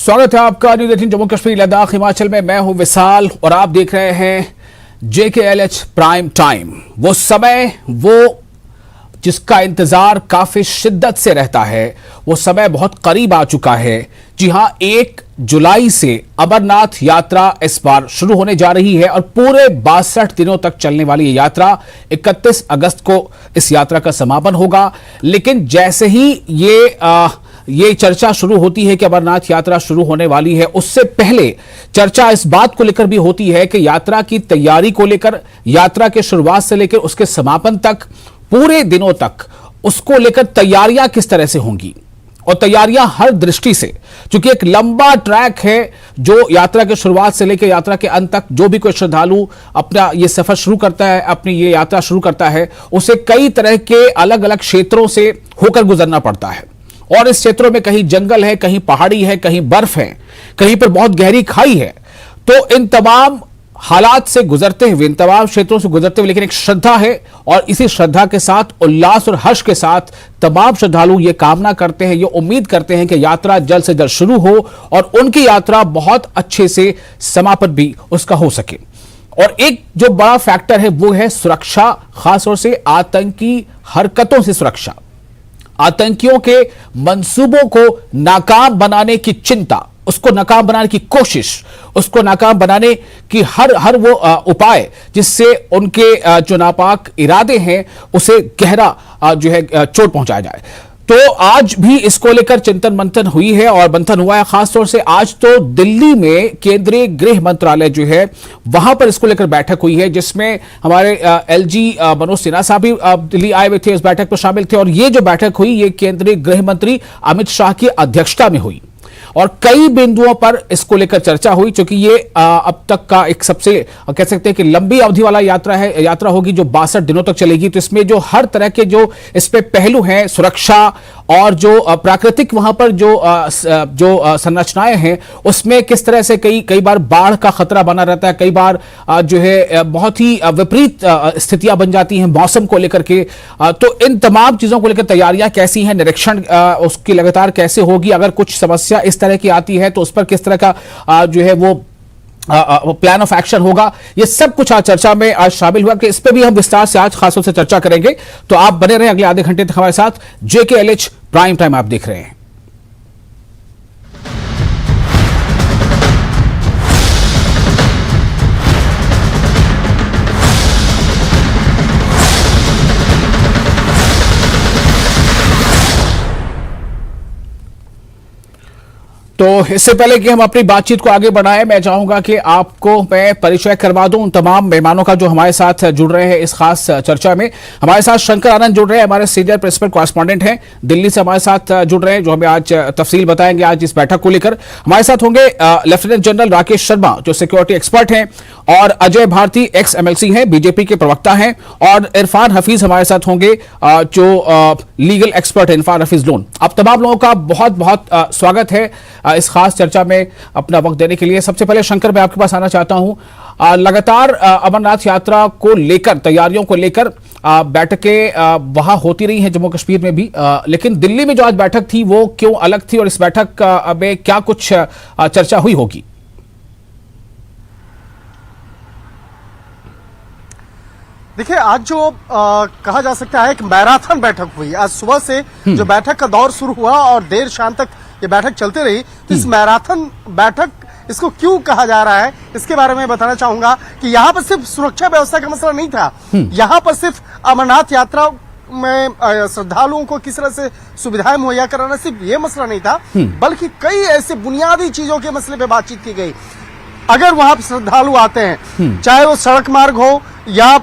स्वागत है आपका न्यूज़ 18 जम्मू कश्मीर लद्दाख हिमाचल में। मैं हूं विशाल और आप देख रहे हैं JKLH प्राइम टाइम। वो समय वो जिसका इंतजार काफी शिद्दत से रहता है, वो समय बहुत करीब आ चुका है। जी हां, 1 जुलाई से अमरनाथ यात्रा इस बार शुरू होने जा रही है और पूरे 62 दिनों तक चलने वाली ये यात्रा 31 अगस्त को इस यात्रा का समापन होगा। लेकिन जैसे ही ये चर्चा शुरू होती है कि अमरनाथ यात्रा शुरू होने वाली है, उससे पहले चर्चा इस बात को लेकर भी होती है कि यात्रा की तैयारी को लेकर, यात्रा के शुरुआत से लेकर उसके समापन तक, पूरे दिनों तक उसको लेकर तैयारियां किस तरह से होंगी और तैयारियां हर दृष्टि से, क्योंकि एक लंबा ट्रैक है जो यात्रा के शुरुआत से लेकर यात्रा के अंत तक जो भी कोई श्रद्धालु अपना ये सफर शुरू करता है, अपनी ये यात्रा शुरू करता है, उसे कई तरह के अलग अलग क्षेत्रों से होकर गुजरना पड़ता है। और इस क्षेत्रों में कहीं जंगल है, कहीं पहाड़ी है, कहीं बर्फ है, कहीं पर बहुत गहरी खाई है। तो इन तमाम हालात से गुजरते हुए, इन तमाम क्षेत्रों से गुजरते हुए लेकिन एक श्रद्धा है, और इसी श्रद्धा के साथ, उल्लास और हर्ष के साथ तमाम श्रद्धालु ये कामना करते हैं, ये उम्मीद करते हैं कि यात्रा जल्द से जल्द शुरू हो और उनकी यात्रा बहुत अच्छे से समापन भी उसका हो सके। और एक जो बड़ा फैक्टर है वो है सुरक्षा, खासतौर से आतंकी हरकतों से सुरक्षा, आतंकियों के मंसूबों को नाकाम बनाने की चिंता, उसको नाकाम बनाने की कोशिश, उसको नाकाम बनाने की हर वो उपाय जिससे उनके जो नापाक इरादे हैं उसे गहरा जो है चोट पहुंचाया जाए। तो आज भी इसको लेकर चिंतन मंथन हुई है और मंथन हुआ है। खासतौर से आज तो दिल्ली में केंद्रीय गृह मंत्रालय जो है वहां पर इसको लेकर बैठक हुई है, जिसमें हमारे LG मनोज सिन्हा साहब भी दिल्ली आए हुए थे, इस बैठक में शामिल थे। और ये जो बैठक हुई ये केंद्रीय गृह मंत्री अमित शाह की अध्यक्षता में हुई और कई बिंदुओं पर इसको लेकर चर्चा हुई, क्योंकि ये अब तक का एक सबसे कह सकते हैं कि लंबी अवधि वाला यात्रा होगी जो 62 दिनों तक चलेगी। तो इसमें जो हर तरह के जो इस पे पहलू हैं, सुरक्षा और जो प्राकृतिक वहां पर जो संरचनाएं हैं, उसमें किस तरह से कई बार बाढ़ का खतरा बना रहता है, कई बार जो है बहुत ही विपरीत स्थितियां बन जाती हैं मौसम को लेकर के। तो इन तमाम चीजों को लेकर तैयारियां कैसी हैं, निरीक्षण उसकी लगातार कैसे होगी, अगर कुछ समस्या इस तरह की आती है तो उस पर किस तरह का जो है वो प्लान ऑफ एक्शन होगा, ये सब कुछ आज चर्चा में आज शामिल हुआ कि इस पे भी हम विस्तार से आज खासतौर से चर्चा करेंगे। तो आप बने रहें अगले आधे घंटे तक हमारे साथ। JKLH प्राइम टाइम आप देख रहे हैं। तो इससे पहले कि हम अपनी बातचीत को आगे बढ़ाएं, मैं चाहूंगा कि आपको मैं परिचय करवा दूं उन तमाम मेहमानों का जो हमारे साथ जुड़ रहे हैं इस खास चर्चा में। हमारे साथ शंकर आनंद जुड़ रहे हैं, हमारे सीनियर प्रिंसिपल कॉरेस्पॉन्डेंट हैं, दिल्ली से हमारे साथ जुड़ रहे हैं, जो हमें आज तफसील बताएंगे आज इस बैठक को लेकर। हमारे साथ होंगे लेफ्टिनेंट जनरल राकेश शर्मा जो सिक्योरिटी एक्सपर्ट हैं, और अजय भारती एक्स MLC हैं, BJP के प्रवक्ता हैं, और इरफान हफीज हमारे साथ होंगे जो लीगल एक्सपर्ट है, इरफान हफीज लोन। आप तमाम लोगों का बहुत बहुत स्वागत है इस खास चर्चा में अपना वक्त देने के लिए। सबसे पहले शंकर, मैं आपके पास आना चाहता हूं। लगातार अमरनाथ यात्रा को लेकर, तैयारियों को लेकर बैठकें वहां होती रही हैं जम्मू कश्मीर में भी, लेकिन दिल्ली में जो आज बैठक थी वो क्यों अलग थी और इस बैठक में क्या कुछ चर्चा हुई होगी? देखिए, आज जो कहा जा सकता है एक मैराथन बैठक हुई। आज सुबह से जो बैठक का दौर शुरू हुआ और देर शाम तक ये बैठक चलती रही। तो इस मैराथन बैठक इसको क्यों कहा जा रहा है, इसके बारे में बताना चाहूंगा कि यहाँ पर सिर्फ सुरक्षा व्यवस्था का मसला नहीं था। यहाँ पर सिर्फ अमरनाथ यात्रा में श्रद्धालुओं को किस तरह से सुविधाएं मुहैया कराना, सिर्फ ये मसला नहीं था, बल्कि कई ऐसे बुनियादी चीजों के मसले पे बातचीत की गई। अगर वहां पर श्रद्धालु आते हैं, चाहे वो सड़क मार्ग हो या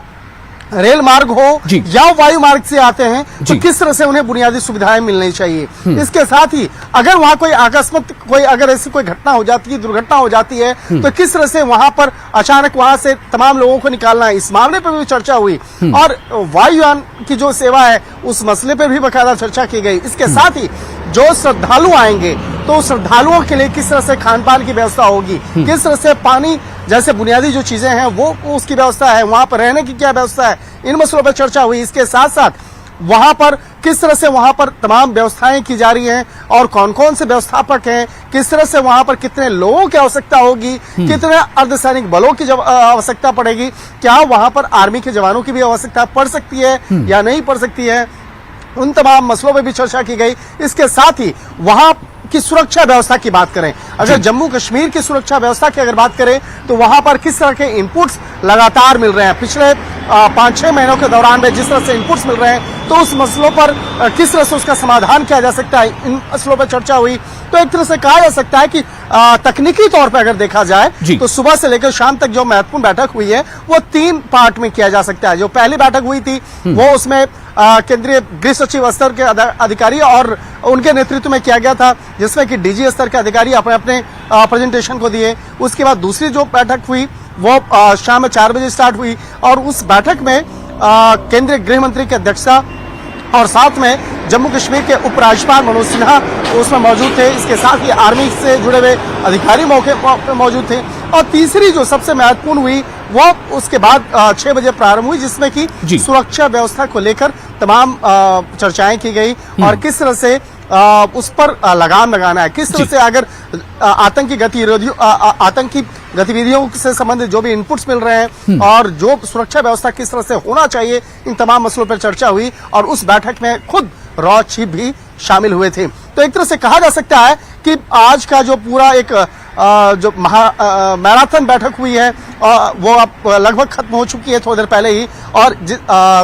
रेल मार्ग हो या वायु मार्ग से आते हैं, तो किस तरह से उन्हें बुनियादी सुविधाएं मिलनी चाहिए। इसके साथ ही अगर वहां कोई अकस्मात अगर ऐसी कोई घटना हो जाती है, दुर्घटना हो जाती है, तो किस तरह से वहां पर अचानक वहां से तमाम लोगों को निकालना है, इस मामले पर भी चर्चा हुई। और वायुयान की जो सेवा है उस मसले पर भी बाकायदा चर्चा की गई। इसके साथ ही जो श्रद्धालु आएंगे तो श्रद्धालुओं के लिए किस तरह से खान पान की व्यवस्था होगी, किस तरह से पानी जैसे बुनियादी जो चीजें हैं वो उसकी व्यवस्था है, वहां पर रहने की क्या व्यवस्था है, इन मसलों पर चर्चा हुई। इसके साथ साथ वहां पर किस तरह से वहां पर तमाम व्यवस्थाएं की जा रही हैं और कौन कौन से व्यवस्थापक हैं, किस तरह से वहां पर कितने लोगों की आवश्यकता होगी, कितने अर्धसैनिक बलों की आवश्यकता पड़ेगी, क्या वहां पर आर्मी के जवानों की भी आवश्यकता पड़ सकती है या नहीं पड़ सकती है, उन तमाम मसलों पर भी चर्चा की गई। इसके साथ ही वहां की सुरक्षा व्यवस्था की बात करें, अगर जम्मू कश्मीर की सुरक्षा व्यवस्था की अगर बात करें तो वहां पर किस तरह के इनपुट्स लगातार मिल रहे हैं, पिछले 5-6 महीनों के दौरान में जिस तरह से इनपुट्स मिल रहे हैं, तो उस मसलों पर किस तरह से उसका समाधान किया जा सकता है, इन मसलों पर चर्चा हुई। तो एक तरह से कहा जा सकता है कि तकनीकी तौर पर अगर देखा जाए तो सुबह से लेकर शाम तक जो महत्वपूर्ण बैठक हुई है वो 3 पार्ट में किया जा सकता है। जो पहली बैठक हुई थी वो उसमें केंद्रीय गृह सचिव स्तर के अधिकारी और उनके नेतृत्व में किया गया था, जिसमें कि डीजी स्तर के अधिकारी अपने अपने प्रेजेंटेशन को दिए। उसके बाद दूसरी जो बैठक हुई वो शाम में 4 बजे स्टार्ट हुई और उस बैठक में केंद्रीय गृह मंत्री की अध्यक्षता और साथ में जम्मू कश्मीर के उपराज्यपाल मनोज सिन्हा उसमें मौजूद थे। इसके साथ ही आर्मी से जुड़े हुए अधिकारी मौके पर मौजूद थे। और तीसरी जो सबसे महत्वपूर्ण हुई वो उसके बाद 6 बजे प्रारंभ हुई, जिसमें कि सुरक्षा व्यवस्था को लेकर तमाम चर्चाएं की गई और किस तरह से उस पर लगाम लगाना है, किस तरह से अगर आतंकी गतिविधियों से संबंधित जो भी इनपुट्स मिल रहे हैं और जो सुरक्षा व्यवस्था किस तरह से होना चाहिए, इन तमाम मसलों पर चर्चा हुई और उस बैठक में खुद रॉ चीफ भी शामिल हुए थे। तो एक तरह से कहा जा सकता है कि आज का जो पूरा एक जो मैराथन बैठक हुई है वो अब लगभग खत्म हो चुकी है थोड़ी देर पहले ही, और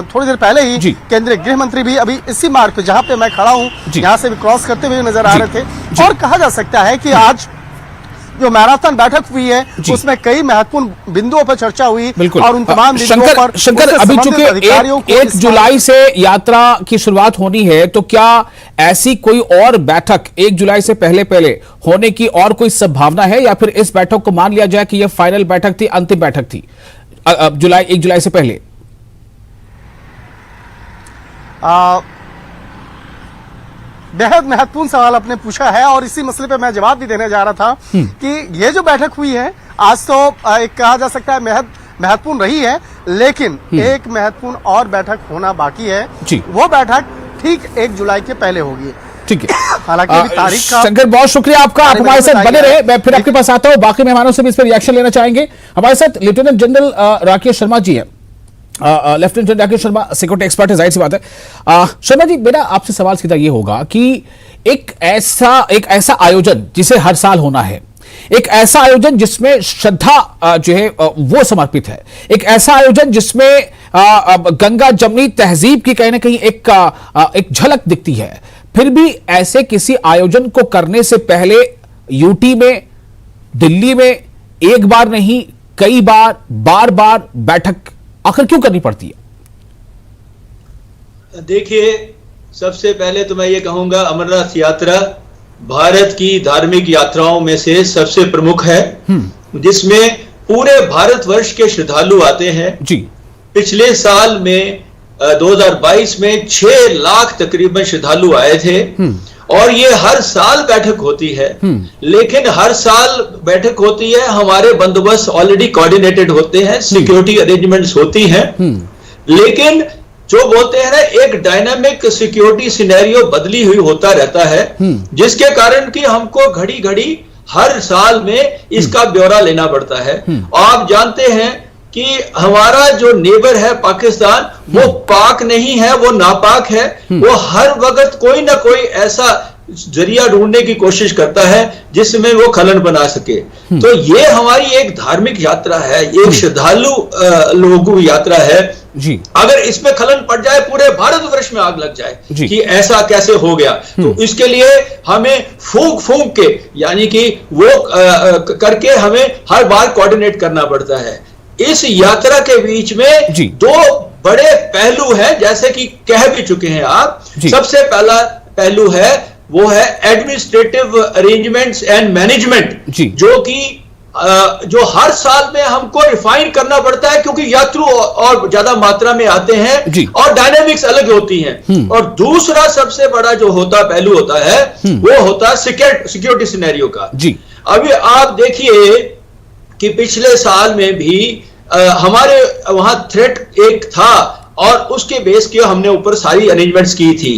थोड़ी देर पहले ही केंद्रीय गृह मंत्री भी अभी इसी मार्ग पे जहां पे मैं खड़ा हूं यहां से भी क्रॉस करते हुए नजर आ रहे थे। और कहा जा सकता है कि आज जो मैराथन बैठक हुई है उसमें कई महत्वपूर्ण बिंदुओं पर चर्चा हुई और उन तमाम बिंदुओं पर शंकर अभी चूंकि 1 जुलाई से यात्रा की शुरुआत होनी है, तो क्या ऐसी कोई और बैठक 1 जुलाई से पहले होने की और कोई संभावना है, या फिर इस बैठक को मान लिया जाए कि यह फाइनल बैठक थी, अंतिम बैठक थी 1 जुलाई से पहले? बेहद महत्वपूर्ण सवाल आपने पूछा है और इसी मसले पे मैं जवाब भी देने जा रहा था कि ये जो बैठक हुई है आज तो एक कहा जा सकता है महत्वपूर्ण रही है, लेकिन एक महत्वपूर्ण और बैठक होना बाकी है। वो बैठक ठीक 1 जुलाई के पहले होगी। ठीक है, हालांकि तारीख का शंकर बहुत शुक्रिया आपका, आप हमारे साथ बने रहे। मैं फिर आपके पास आता हूँ, बाकी मेहमानों से भी इस पर रिएक्शन लेना चाहेंगे। हमारे साथ लेफ्टिनेंट जनरल राकेश शर्मा जी है। Lieutenant general Rakesh Sharma security expert है, जाहिर सी बात है। शर्मा जी, मेरा आपसे सवाल सीधा ये होगा कि एक ऐसा आयोजन जिसे हर साल होना है, एक ऐसा आयोजन जिसमें श्रद्धा जो है वो समर्पित है, एक ऐसा आयोजन जिसमें गंगा जमनी तहजीब की कहीं ना कहीं एक झलक दिखती है, फिर भी ऐसे किसी आयोजन को करने से पहले यूटी में, दिल्ली में एक बार नहीं कई बार, बार बार बैठक आखिर क्यों करनी पड़ती है? देखिए, सबसे पहले तो मैं ये कहूंगा, अमरनाथ यात्रा भारत की धार्मिक यात्राओं में से सबसे प्रमुख है, जिसमें पूरे भारतवर्ष के श्रद्धालु आते हैं जी। पिछले साल में 2022 में 6 लाख तकरीबन श्रद्धालु आए थे और ये हर साल बैठक होती है, लेकिन हर साल बैठक होती है, हमारे बंदोबस्त ऑलरेडी कोऑर्डिनेटेड होते हैं, सिक्योरिटी अरेंजमेंट्स होती हैं, लेकिन जो बोलते हैं ना, एक डायनामिक सिक्योरिटी सिनेरियो बदली हुई होता रहता है, जिसके कारण कि हमको घड़ी घड़ी हर साल में इसका ब्यौरा लेना पड़ता है। आप जानते हैं कि हमारा जो नेबर है पाकिस्तान, वो पाक नहीं है, वो नापाक है, वो हर वक्त कोई ना कोई ऐसा जरिया ढूंढने की कोशिश करता है जिसमें वो खलन बना सके। तो ये हमारी एक धार्मिक यात्रा है, एक श्रद्धालु लोगों की यात्रा है जी। अगर इसमें खलन पड़ जाए, पूरे भारतवर्ष में आग लग जाए कि ऐसा कैसे हो गया, तो इसके लिए हमें फूंक के, यानी कि वो करके हमें हर बार कोऑर्डिनेट करना पड़ता है। इस यात्रा के बीच में 2 बड़े पहलू हैं, जैसे कि कह भी चुके हैं आप। सबसे पहला पहलू है वो है एडमिनिस्ट्रेटिव अरेंजमेंट्स एंड मैनेजमेंट, जो कि जो हर साल में हमको रिफाइन करना पड़ता है, क्योंकि यात्रु और ज्यादा मात्रा में आते हैं और डायनेमिक्स अलग होती हैं। और दूसरा सबसे बड़ा जो पहलू होता है वो होता है सिक्योरिटी सिनेरियो का। अभी आप देखिए कि पिछले साल में भी हमारे वहां थ्रेट एक था और उसके बेस के हमने ऊपर सारी अरेंजमेंट्स की थी।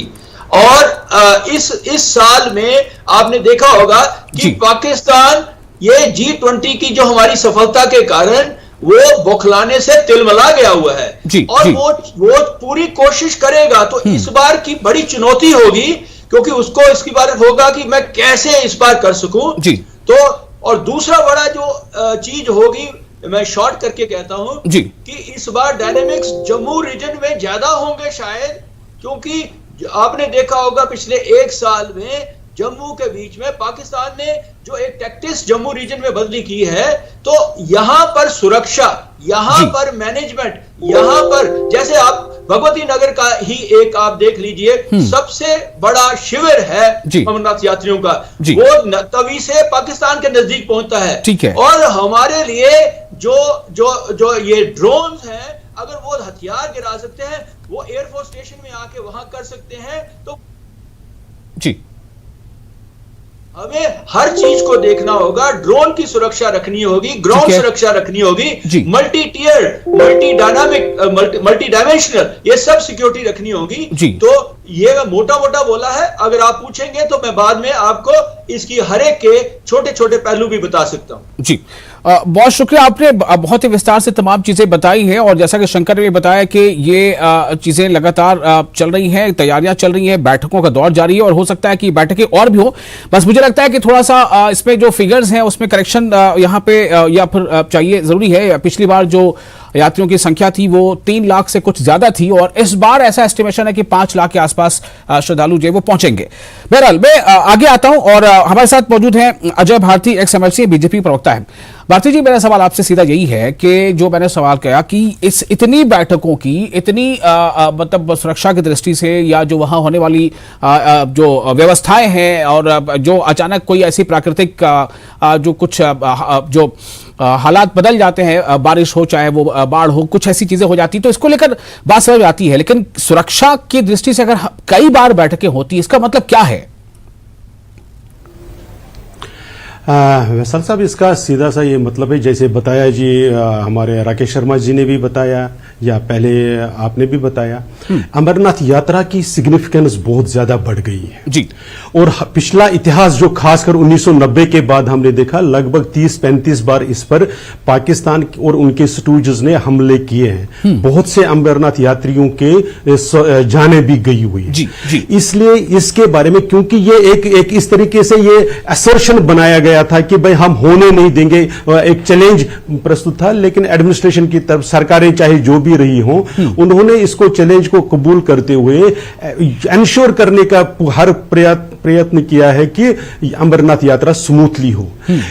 और इस साल में आपने देखा होगा कि पाकिस्तान ये G20 की जो हमारी सफलता के कारण वो बौखलाने से तिलमिला गया हुआ है और वो पूरी कोशिश करेगा। तो इस बार की बड़ी चुनौती होगी, क्योंकि उसको इसकी बार होगा कि मैं कैसे इस बार कर सकूं। तो और दूसरा बड़ा जो चीज होगी, मैं शॉर्ट करके कहता हूं कि इस बार डायनेमिक्स जम्मू रीजन में ज्यादा होंगे शायद, क्योंकि आपने देखा होगा पिछले एक साल में जम्मू के बीच में पाकिस्तान ने जो एक टैक्टिक्स जम्मू रीजन में बदली की है, तो यहां पर सुरक्षा, यहां पर मैनेजमेंट, यहां पर जैसे आप भगवती नगर का ही एक आप देख लीजिए, सबसे बड़ा शिविर है अमरनाथ यात्रियों का, वो तवी से पाकिस्तान के नजदीक पहुंचता है। और हमारे लिए जो ये ड्रोन्स हैं, अगर वो हथियार गिरा सकते हैं, वो एयरफोर्स स्टेशन में आके वहां कर सकते हैं, तो हमें हर चीज को देखना होगा। ड्रोन की सुरक्षा रखनी होगी, ग्राउंड सुरक्षा रखनी होगी, multi tier, multi dynamic, multi dimensional, ये सब सिक्योरिटी रखनी होगी। तो ये मोटा मोटा बोला है, अगर आप पूछेंगे तो मैं बाद में आपको इसकी हर एक के छोटे छोटे पहलू भी बता सकता हूं। जी, बहुत शुक्रिया, आपने बहुत ही विस्तार से तमाम चीजें बताई हैं। और जैसा कि शंकर ने भी बताया कि ये चीजें लगातार चल रही हैं, तैयारियां चल रही हैं, बैठकों का दौर जारी है और हो सकता है कि बैठकें और भी हो। बस मुझे लगता है कि थोड़ा सा इसमें जो फिगर्स हैं उसमें करेक्शन यहाँ पे या फिर चाहिए, जरूरी है। पिछली बार जो यात्रियों की संख्या थी वो 3 लाख से कुछ ज्यादा थी और इस बार ऐसा एस्टिमेशन है कि 5 लाख के आसपास श्रद्धालु जो वो पहुंचेंगे। बहरहाल मैं आगे आता हूं और हमारे साथ मौजूद हैं Ajay Bharati, ex MLC BJP प्रवक्ता है। भारती जी, मेरा सवाल आपसे सीधा यही है कि जो मैंने सवाल किया कि इस इतनी बैठकों की, इतनी मतलब सुरक्षा की दृष्टि से या जो वहां होने वाली जो व्यवस्थाएं हैं और जो अचानक कोई ऐसी प्राकृतिक जो कुछ जो हालात बदल जाते हैं, बारिश हो चाहे वो बाढ़ हो, कुछ ऐसी चीजें हो जाती, तो इसको लेकर बात समझ आती है। लेकिन सुरक्षा की दृष्टि से अगर कई बार बैठकें होती, इसका मतलब क्या है? वैसल साहब, इसका सीधा सा ये मतलब है, जैसे बताया जी, हमारे राकेश शर्मा जी ने भी बताया या पहले आपने भी बताया, अमरनाथ यात्रा की सिग्निफिकेंस बहुत ज्यादा बढ़ गई है जी। और पिछला इतिहास जो खासकर 1990 के बाद हमने देखा, लगभग 30-35 बार इस पर पाकिस्तान और उनके स्टूजर्स ने हमले किए हैं। बहुत से अमरनाथ यात्रियों के जाने भी गई हुई है। इसलिए इसके बारे में, क्योंकि ये एक इस तरीके से ये असर्शन बनाया गया था कि भाई हम होने नहीं देंगे, एक चैलेंज प्रस्तुत था, लेकिन एडमिनिस्ट्रेशन की तरफ सरकारें चाहे जो भी रही हों, उन्होंने इसको चैलेंज को कबूल करते हुए एंश्योर करने का हर प्रयत्न किया है कि अमरनाथ यात्रा स्मूथली हो।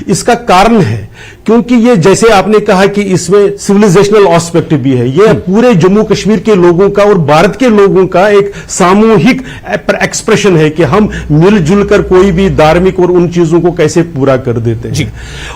इसका कारण है क्योंकि ये, जैसे आपने कहा कि इसमें सिविलाइजेशनल एस्पेक्ट भी है, ये पूरे जम्मू कश्मीर के लोगों का और भारत के लोगों का एक सामूहिक एक्सप्रेशन है कि हम मिलजुल कर कोई भी धार्मिक और उन चीजों को कैसे पूरा कर देते हैं।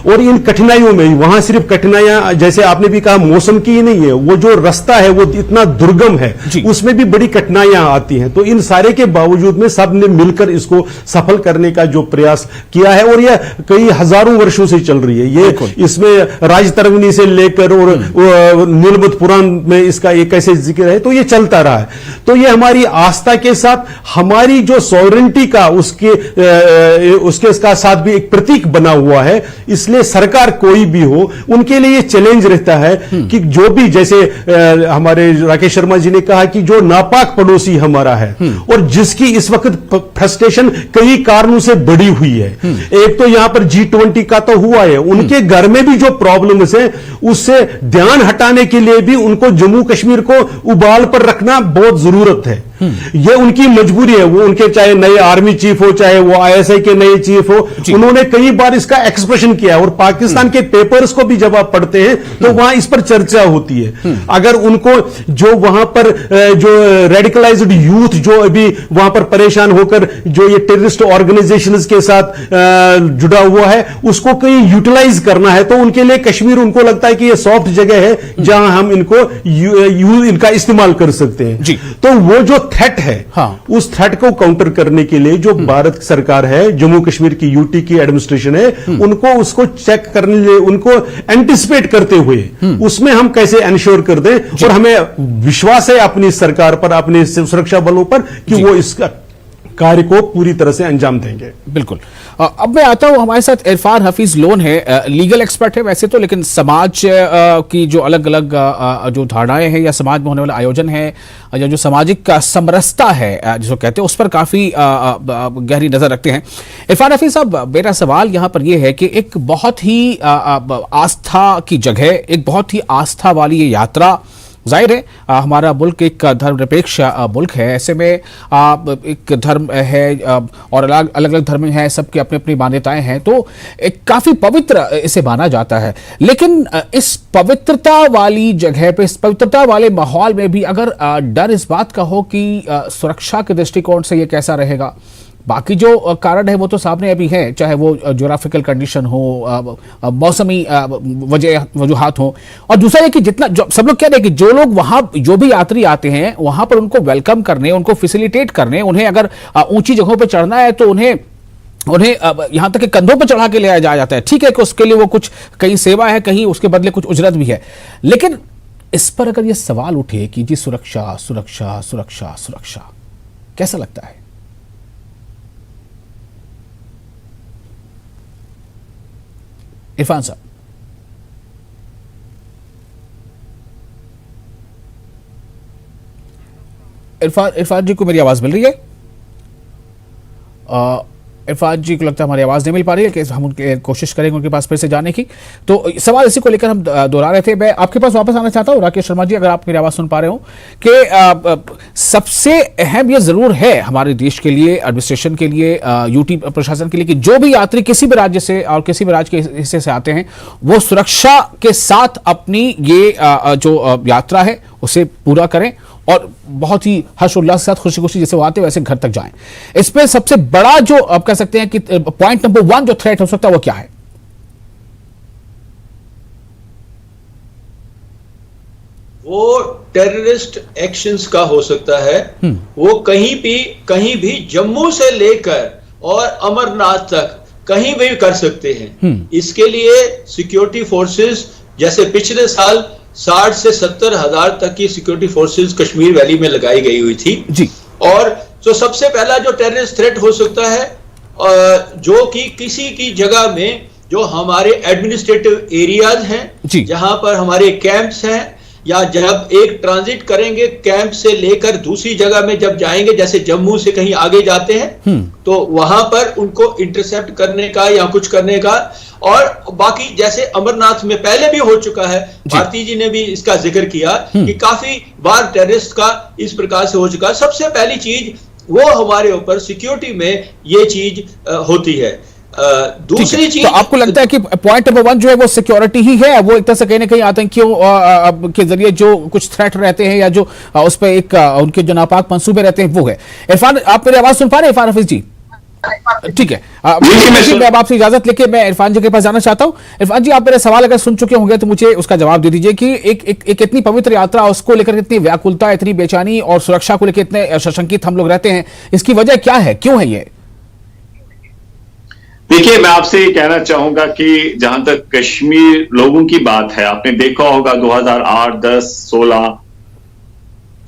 और इन कठिनाइयों में, वहां सिर्फ कठिनाइयां जैसे आपने भी कहा मौसम की ही नहीं है, वो जो रास्ता है वो इतना दुर्गम है, उसमें भी बड़ी कठिनाइयां आती हैं। तो इन सारे के बावजूद में सब ने मिलकर इसको सफल करने का जो प्रयास किया है, और यह कई हजारों वर्षों से चल रही है। ये इसमें राजतरंगिणी से लेकर और नीलबद्ध पुराण में इसका एक ऐसे जिक्र है, तो ये चलता रहा है। तो ये हमारी आस्था के साथ हमारी जो सॉवरेंटी का उसके साथ भी एक प्रतीक बना हुआ है। इसलिए सरकार कोई भी हो, उनके लिए ये चैलेंज रहता है कि जो भी, जैसे हमारे राकेश शर्मा जी ने कहा कि जो नापाक पड़ोसी हमारा है और जिसकी इस वक्त फ्रस्ट्रेशन कई कारणों से बढ़ी हुई है। एक तो यहां पर G20 का तो हुआ है, उनके घर में भी जो प्रॉब्लम्स है उससे ध्यान हटाने के लिए भी उनको जम्मू कश्मीर को उबाल पर रखना बहुत जरूरत है। ये उनकी मजबूरी है। वो उनके चाहे नए आर्मी चीफ हो, चाहे वो ISI के नए चीफ हो, उन्होंने कई बार इसका एक्सप्रेशन किया और पाकिस्तान के पेपर्स को भी जब आप पढ़ते हैं तो वहां इस पर चर्चा होती है। अगर उनको जो वहां पर जो रेडिकलाइज्ड यूथ जो अभी वहां पर परेशान होकर जो ये टेररिस्ट ऑर्गेनाइजेशंस के साथ जुड़ा हुआ है, उसको कहीं यूटिलाइज करना है, तो उनके लिए कश्मीर, उनको लगता है कि ये सॉफ्ट जगह है जहां हम इनका इस्तेमाल कर सकते हैं। तो वो जो थ्रेट है, हाँ। उस थ्रेट को काउंटर करने के लिए जो भारत सरकार है, जम्मू कश्मीर की यूटी की एडमिनिस्ट्रेशन है, उनको उसको चेक करने लिए, उनको एंटिसिपेट करते हुए उसमें हम कैसे एंश्योर कर दें, और हमें विश्वास है अपनी सरकार पर, अपने सुरक्षा बलों पर कि वो इस कार्य को पूरी तरह से अंजाम देंगे। बिल्कुल। अब मैं आता हूं, हमारे साथ इरफान हफीज लोन है, लीगल एक्सपर्ट है वैसे तो, लेकिन समाज की जो अलग अलग जो धारणाएं हैं या समाज में होने वाले आयोजन है या जो सामाजिक समरसता है जिसको कहते हैं, उस पर काफी गहरी नजर रखते हैं। इरफान हफीज साहब, मेरा सवाल यहां पर यह है कि एक बहुत ही आस्था की जगह, एक बहुत ही आस्था वाली ये यात्रा, जाहिर है हमारा मुल्क एक धर्मनिरपेक्ष मुल्क है, ऐसे में एक धर्म है और अलग अलग धर्म हैं, सबके अपनी अपनी मान्यताएं हैं, तो एक काफी पवित्र इसे माना जाता है। लेकिन इस पवित्रता वाली जगह पे, इस पवित्रता वाले माहौल में भी अगर डर इस बात का हो कि सुरक्षा के दृष्टिकोण से ये कैसा रहेगा, बाकी जो कारण है वो तो सामने अभी है, चाहे वो ज्योग्राफिकल कंडीशन हो, मौसमी वजूहात हो, और दूसरा ये कि जितना सब लोग कह रहे हैं कि जो लोग वहां, जो भी यात्री आते हैं वहां पर उनको वेलकम करने, उनको फैसिलिटेट करने, उन्हें अगर ऊंची जगहों पर चढ़ना है तो उन्हें यहां तक कि कंधों पर चढ़ा के ले जाया जाता है। ठीक है कि उसके लिए वो कुछ कहीं सेवा है, कहीं उसके बदले कुछ उजरत भी है, लेकिन इस पर अगर ये सवाल उठे कि जी सुरक्षा सुरक्षा सुरक्षा सुरक्षा, कैसा लगता है? इरफान साहब। इरफान जी को मेरी आवाज मिल रही है? इरफान जी को लगता है हमारी आवाज नहीं मिल पा रही है, कि हम उनके कोशिश करेंगे उनके पास फिर से जाने की। तो सवाल इसी को लेकर हम दोहरा रहे थे। मैं आपके पास वापस आना चाहता हूँ राकेश शर्मा जी, अगर आप मेरी आवाज सुन पा रहे हो, कि सबसे अहम ये जरूर है हमारे देश के लिए, एडमिनिस्ट्रेशन के लिए, यूटी प्रशासन के लिए, कि जो भी यात्री किसी भी राज्य से और किसी भी राज्य के हिस्से से आते हैं, वो सुरक्षा के साथ अपनी ये जो यात्रा है उसे पूरा करें और बहुत ही हर्षोल्लास के साथ, खुशी खुशी जैसे वो आते वैसे घर तक जाएं। इस पे सबसे बड़ा जो आप कह सकते हैं कि पॉइंट नंबर 1 जो थ्रेट हो सकता है वो क्या है? वो टेररिस्ट एक्शंस का हो सकता है। वो कहीं भी जम्मू से लेकर और अमरनाथ तक कहीं भी कर सकते हैं। इसके लिए सिक्योरिटी फोर्सेस, जैसे पिछले साल 60 से 70 हजार तक की सिक्योरिटी फोर्सेस कश्मीर वैली में लगाई गई हुई थी जी। और तो सबसे पहला जो टेररिस्ट थ्रेट हो सकता है, जो कि किसी की जगह में जो हमारे एडमिनिस्ट्रेटिव एरियाज हैं, जहां पर हमारे कैंप्स हैं, या जब एक ट्रांजिट करेंगे कैंप से लेकर दूसरी जगह में जब जाएंगे, जैसे जम्मू से कहीं आगे जाते हैं, तो वहां पर उनको इंटरसेप्ट करने का या कुछ करने का। और बाकी जैसे अमरनाथ में पहले भी हो चुका है, भारती जी ने भी इसका जिक्र किया कि काफी बार टेररिस्ट का इस प्रकार से हो चुका है। सबसे पहली चीज वो हमारे ऊपर सिक्योरिटी में ये चीज होती है। दूसरी चीज, तो आपको लगता है कि पॉइंट नंबर 1 जो है वो सिक्योरिटी ही है, वो एक तरह से कहीं ना कहीं आतंकियों के जरिए जो कुछ थ्रेट रहते हैं या जो उस पर एक उनके जो नापाक मंसूबे रहते हैं वो है। इरफान, आप मेरी आवाज सुन पा रहे हैं इरफान हफीज जी? ठीक है, मैं आपसे इजाजत लेके मैं इरफान जी के पास जाना चाहता हूं। इरफान जी, आप मेरे सवाल अगर सुन चुके होंगे तो मुझे उसका जवाब दे दीजिए कि एक इतनी पवित्र यात्रा, उसको लेकर इतनी व्याकुलता, इतनी बेचैनी और सुरक्षा को लेकर इतने सशंकित हम लोग रहते हैं, इसकी वजह क्या है, क्यों है ये? देखिए, मैं आपसे ये कहना चाहूंगा कि जहां तक कश्मीर लोगों की बात है, आपने देखा होगा 2008, 10, 16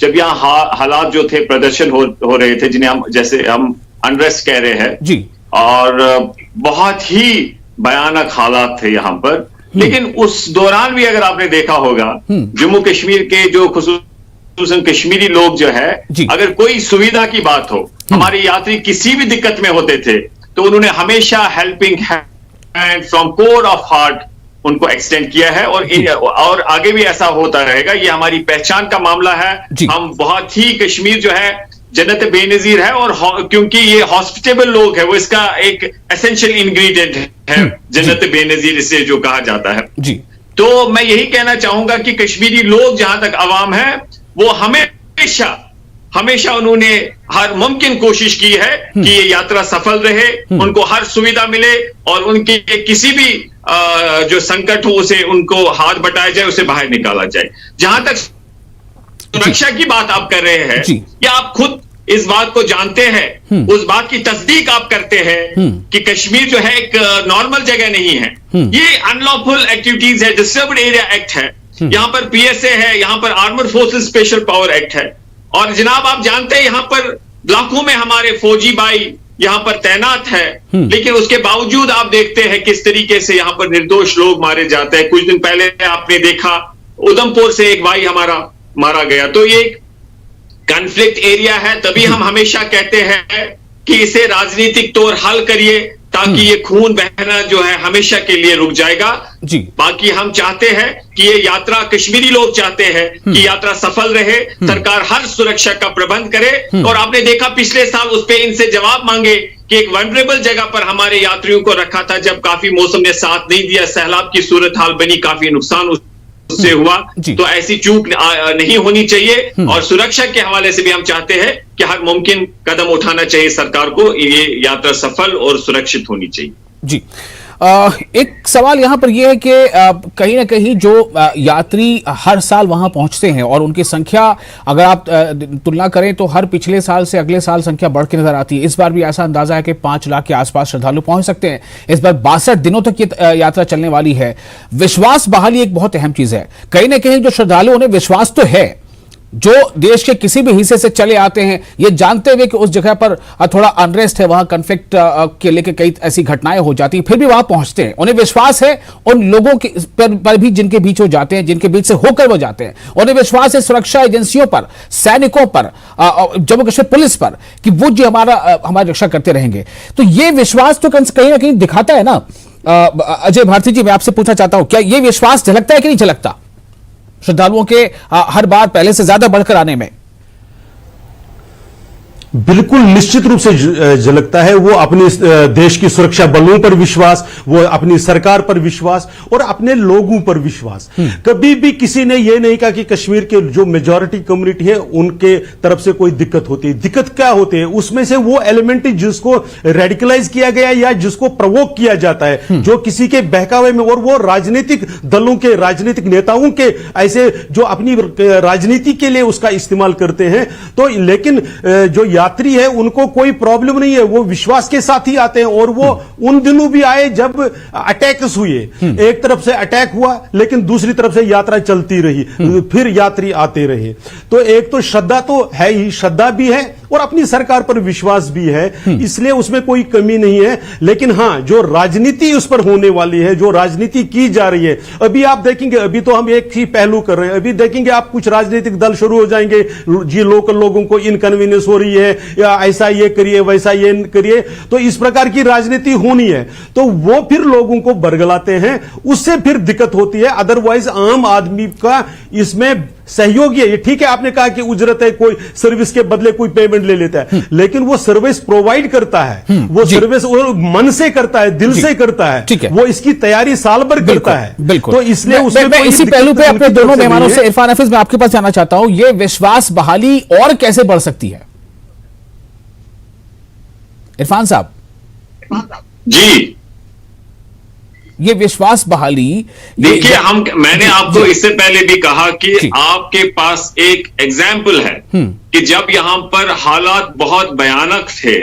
जब यहाँ हालात जो थे, प्रदर्शन हो रहे थे, जिन्हें हम जैसे हम अनरेस्ट कह रहे हैं जी, और बहुत ही भयानक हालात थे यहाँ पर। लेकिन उस दौरान भी अगर आपने देखा होगा, जम्मू कश्मीर के जो खुसूसन कश्मीरी लोग जो है, अगर कोई सुविधा की बात हो, हमारे यात्री किसी भी दिक्कत में होते थे, तो उन्होंने हमेशा helping hand from core of heart उनको एक्सटेंड किया है, और आगे भी ऐसा होता रहेगा। ये हमारी पहचान का मामला है। हम बहुत ही, कश्मीर जो है जन्नत बेनजीर है, और क्योंकि ये हॉस्पिटेबल लोग है, वो इसका एक एसेंशियल इंग्रेडिएंट है, जन्नत बेनजीर इसे जो कहा जाता है जी। तो मैं यही कहना चाहूंगा कि कश्मीरी लोग, जहां तक आवाम है, वो हमेशा उन्होंने हर मुमकिन कोशिश की है कि ये यात्रा सफल रहे, उनको हर सुविधा मिले, और उनके किसी भी जो संकट हो उसे उनको हाथ बटाया जाए, उसे बाहर निकाला जाए। जहां तक सुरक्षा की बात आप कर रहे हैं, जी। या आप खुद इस बात को जानते हैं, उस बात की तस्दीक आप करते हैं कि कश्मीर जो है एक नॉर्मल जगह नहीं है, ये अनलॉफुल एक्टिविटीज है, डिस्टर्ब्ड एरिया एक्ट है, यहां पर पीएसए है, यहां पर armoured forces special power act है, और जनाब आप जानते हैं यहां पर लाखों में हमारे फौजी भाई यहां पर तैनात है, लेकिन उसके बावजूद आप देखते हैं किस तरीके से यहां पर निर्दोष लोग मारे जाते हैं। कुछ दिन पहले आपने देखा उधमपुर से एक भाई हमारा मारा गया। तो ये एक कॉन्फ्लिक्ट एरिया है, तभी हम हमेशा कहते हैं कि इसे राजनीतिक तौर हल करिए, ताकि ये खून बहना जो है हमेशा के लिए रुक जाएगा। जी। बाकी हम चाहते हैं कि ये यात्रा, कश्मीरी लोग चाहते हैं कि यात्रा सफल रहे, सरकार हर सुरक्षा का प्रबंध करे। और आपने देखा पिछले साल उस पे इनसे जवाब मांगे कि एक वनरेबल जगह पर हमारे यात्रियों को रखा था, जब काफी मौसम ने साथ नहीं दिया, सैलाब की सूरत हाल बनी, काफी नुकसान उससे हुआ। तो ऐसी चूक नहीं होनी चाहिए, और सुरक्षा के हवाले से भी हम चाहते हैं कि हर मुमकिन कदम उठाना चाहिए सरकार को, ये यात्रा सफल और सुरक्षित होनी चाहिए। जी। एक सवाल यहां पर यह है कि कहीं ना कहीं जो यात्री हर साल वहां पहुंचते हैं और उनकी संख्या अगर आप तुलना करें तो हर पिछले साल से अगले साल संख्या बढ़ के नजर आती है। इस बार भी ऐसा अंदाजा है कि 5 लाख के आसपास श्रद्धालु पहुंच सकते हैं। इस बार 62 दिनों तक ये यात्रा चलने वाली है। विश्वास बहाली एक बहुत अहम चीज है। कहीं ना कहीं जो श्रद्धालु उन्हें विश्वास तो है, जो देश के किसी भी हिस्से से चले आते हैं ये जानते हुए कि उस जगह पर थोड़ा अनरेस्ट है, वहां कन्फ्लिक्ट के लेके कई ऐसी घटनाएं हो जाती हैं, फिर भी वहां पहुंचते हैं। उन्हें विश्वास है उन लोगों के पर भी जिनके बीच वो जाते हैं, जिनके बीच से होकर वो जाते हैं। उन्हें विश्वास है सुरक्षा एजेंसियों पर, सैनिकों पर, जम्मू कश्मीर पुलिस पर कि वो जी हमारी रक्षा करते रहेंगे। तो ये विश्वास तो कहीं ना कहीं दिखाता है ना। अजय भारती जी, मैं आपसे पूछना चाहता हूं, क्या ये विश्वास झलकता है कि नहीं झलकता श्रद्धालुओं के हर बार पहले से ज्यादा बढ़कर आने में? बिल्कुल निश्चित रूप से झलकता है। वो अपने देश की सुरक्षा बलों पर विश्वास, वो अपनी सरकार पर विश्वास और अपने लोगों पर विश्वास। कभी भी किसी ने यह नहीं कहा कि कश्मीर के जो मेजॉरिटी कम्युनिटी है उनके तरफ से कोई दिक्कत होती है। दिक्कत क्या होती है? उसमें से वो एलिमेंट जिसको रेडिकलाइज किया गया या जिसको प्रवोक किया जाता है, जो किसी के बहकावे में, और वो राजनीतिक दलों के, राजनीतिक नेताओं के ऐसे जो अपनी राजनीति के लिए उसका इस्तेमाल करते हैं। तो लेकिन जो यात्री है उनको कोई प्रॉब्लम नहीं है, वो विश्वास के साथ ही आते हैं। और वो उन दिनों भी आए जब अटैक्स हुए, एक तरफ से अटैक हुआ लेकिन दूसरी तरफ से यात्रा चलती रही, फिर यात्री आते रहे। तो एक तो श्रद्धा तो है ही, श्रद्धा भी है और अपनी सरकार पर विश्वास भी है, इसलिए उसमें कोई कमी नहीं है। लेकिन हां, जो राजनीति उस पर होने वाली है, जो राजनीति की जा रही है, अभी आप देखेंगे, अभी तो हम एक ही पहलू कर रहे हैं, अभी देखेंगे आप कुछ राजनीतिक दल शुरू हो जाएंगे, जी लोकल लोगों को इनकन्वीनियंस हो रही है या ऐसा ये करिए वैसा ये करिए, तो इस प्रकार की राजनीति होनी है, तो वो फिर लोगों को बरगलाते हैं, उससे फिर दिक्कत होती है। अदरवाइज आम आदमी का इसमें सहयोगी है। ये ठीक है, आपने कहा कि उजरत है, कोई सर्विस के बदले कोई पेमेंट ले लेता है, लेकिन वो सर्विस प्रोवाइड करता है, वो सर्विस मन से करता है, दिल से करता है, वो इसकी तैयारी साल भर करता है। बिल्कुल। तो इसलिए मैं इसी पहलू पे अपने दोनों मेहमानों से, इरफान हफीज, मैं आपके पास जाना चाहता हूं, ये विश्वास बहाली और कैसे बढ़ सकती है? इरफान साहब जी, ये विश्वास बहाली, देखिए मैंने आपको इससे पहले भी कहा कि आपके पास एक एग्जाम्पल है कि जब यहां पर हालात बहुत भयानक थे,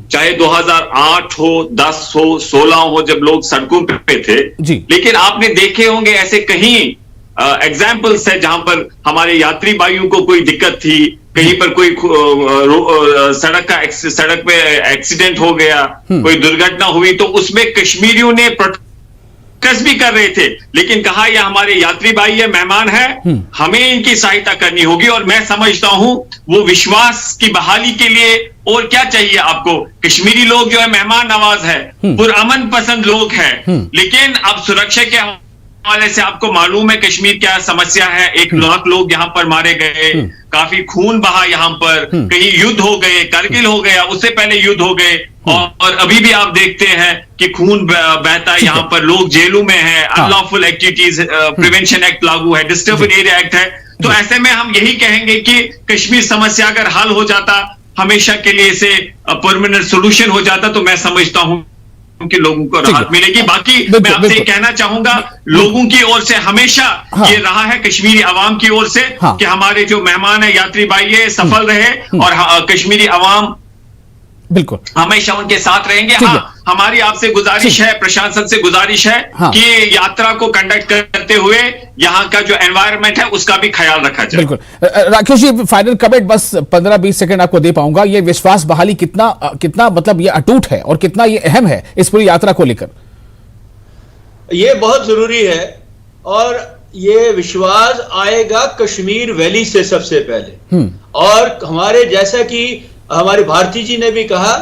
चाहे 2008 हो, 10 हो, 16 हो, जब लोग सड़कों पे थे, लेकिन आपने देखे होंगे ऐसे कहीं एग्जाम्पल्स है जहां पर हमारे यात्री भाइयों को कोई दिक्कत थी, कहीं पर कोई सड़क पे एक्सीडेंट हो गया, कोई दुर्घटना हुई, तो उसमें कश्मीरियों ने प्रोटेस्ट भी कर रहे थे, लेकिन कहा यह हमारे यात्री भाई है, मेहमान है, हमें इनकी सहायता करनी होगी। और मैं समझता हूं वो विश्वास की बहाली के लिए और क्या चाहिए आपको? कश्मीरी लोग जो है मेहमान नवाज है, पुरअमन पसंद लोग हैं, लेकिन अब सुरक्षा के हवाले से आपको मालूम है कश्मीर क्या समस्या है। 1 लाख लोग यहाँ पर मारे गए, काफी खून बहा यहाँ पर, कहीं युद्ध हो गए, कारगिल हो गया, उससे पहले युद्ध हो गए, और अभी भी आप देखते हैं कि खून बहता है यहाँ पर, लोग जेलों में हैं, अनलॉफुल एक्टिविटीज प्रिवेंशन एक्ट लागू है, डिस्टर्ब्ड एरिया एक्ट है। तो ऐसे में हम यही कहेंगे कि कश्मीर समस्या अगर हल हो जाता, हमेशा के लिए इसे परमानेंट सोल्यूशन हो जाता, तो मैं समझता हूं के लोगों को ठीक है। राहत मिलेगी। बाकी बिल्कुल, मैं आपसे बिल्कुल। कहना चाहूंगा, लोगों की ओर से हमेशा हाँ। ये रहा है, कश्मीरी अवाम की ओर से, हाँ। कि हमारे जो मेहमान है, यात्री भाई है, सफल रहे और कश्मीरी अवाम बिल्कुल हमेशा उनके साथ रहेंगे। ठीक है। हाँ, हमारी आपसे गुजारिश है, प्रशासन से गुजारिश है हाँ। कि यात्रा को कंडक्ट करते हुए यहाँ का जो एनवायरनमेंट है उसका भी ख्याल रखा जाए। बिल्कुल। राकेश जी, फाइनल कमेंट बस 15-20 सेकंड आपको दे पाऊंगा। ये विश्वास बहाली कितना मतलब ये अटूट है और कितना ये अहम है इस पूरी यात्रा को लेकर? ये बहुत जरूरी है और ये विश्वास आएगा कश्मीर वैली से सबसे पहले। और हमारे, जैसा कि हमारे भारती जी ने भी कहा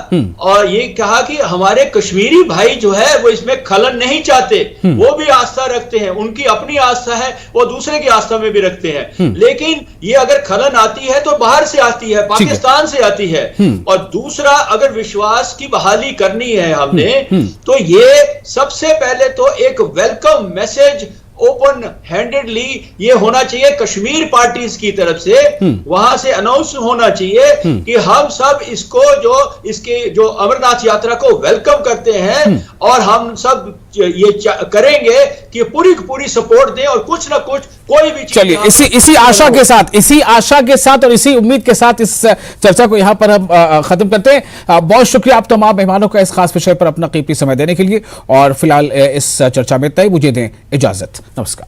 और ये कहा कि हमारे कश्मीरी भाई जो है वो इसमें खलन नहीं चाहते, वो भी आस्था रखते हैं, उनकी अपनी आस्था है, वो दूसरे की आस्था में भी रखते हैं। लेकिन ये अगर खलन आती है तो बाहर से आती है, पाकिस्तान से आती है। और दूसरा, अगर विश्वास की बहाली करनी है हमने, तो ये सबसे पहले तो एक वेलकम मैसेज ओपन हैंडेडली ये होना चाहिए कश्मीर पार्टीज की तरफ से, वहां से अनाउंस होना चाहिए कि हम सब इसको इसके जो अमरनाथ यात्रा को वेलकम करते हैं और हम सब ये करेंगे कि पूरी सपोर्ट दें और कुछ ना कुछ कोई भी चीज। चलिए, इसी आशा के साथ और इसी उम्मीद के साथ इस चर्चा को यहां पर हम खत्म करते हैं। बहुत शुक्रिया आप तमाम मेहमानों का इस खास विषय पर अपना कीमती समय देने के लिए, और फिलहाल इस चर्चा में तय मुझे दें इजाजत। नमस्कार।